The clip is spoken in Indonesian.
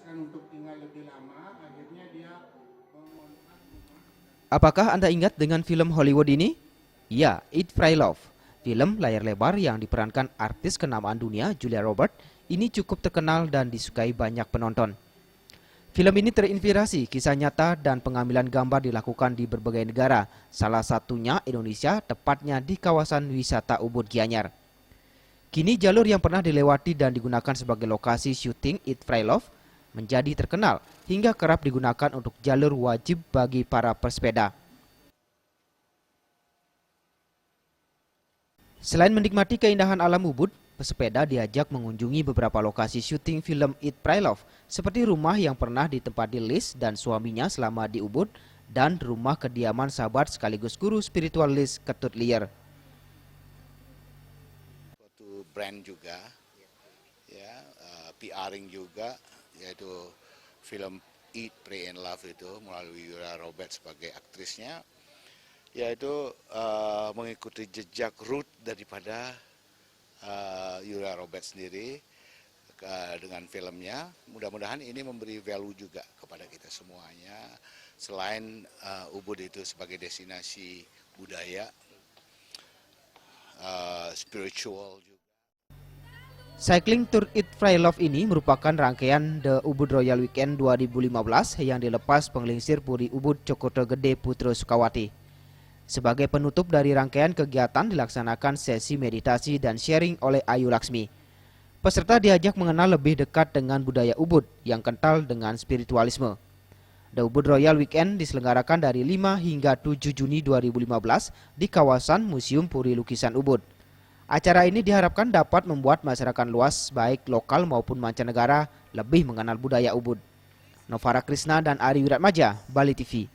memutuskan untuk tinggal lebih lama, akhirnya dia mengontrak rumah. Apakah Anda ingat dengan film Hollywood ini? Ya, Eat, Pray, Love. Film layar lebar yang diperankan artis kenamaan dunia Julia Roberts ini cukup terkenal dan disukai banyak penonton. Film ini terinspirasi kisah nyata dan pengambilan gambar dilakukan di berbagai negara, salah satunya Indonesia, tepatnya di kawasan wisata Ubud Gianyar. Kini jalur yang pernah dilewati dan digunakan sebagai lokasi syuting Eat, Pray, Love menjadi terkenal hingga kerap digunakan untuk jalur wajib bagi para pesepeda. Selain menikmati keindahan alam Ubud, pesepeda diajak mengunjungi beberapa lokasi syuting film Eat, Pray, Love, seperti rumah yang pernah ditempati Liz dan suaminya selama di Ubud, dan rumah kediaman sahabat sekaligus guru spiritual Liz, Ketut Lier. Suatu brand juga, ya, PRing juga, yaitu film Eat, Pray and Love itu melalui Julia Roberts sebagai aktrisnya, yaitu mengikuti jejak root daripada Julia Roberts sendiri dengan filmnya. Mudah-mudahan ini memberi value juga kepada kita semuanya. Selain Ubud itu sebagai destinasi budaya, spiritual juga. Cycling Tour Eat, Pray, Love ini merupakan rangkaian The Ubud Royal Weekend 2015 yang dilepas penglingsir Puri Ubud Cokoto Gede Putro Sukawati. Sebagai penutup dari rangkaian kegiatan dilaksanakan sesi meditasi dan sharing oleh Ayu Laksmi. Peserta diajak mengenal lebih dekat dengan budaya Ubud yang kental dengan spiritualisme. The Ubud Royal Weekend diselenggarakan dari 5 hingga 7 Juni 2015 di kawasan Museum Puri Lukisan Ubud. Acara ini diharapkan dapat membuat masyarakat luas baik lokal maupun mancanegara lebih mengenal budaya Ubud. Novara Krisna dan Ari Wiratmaja, Bali TV.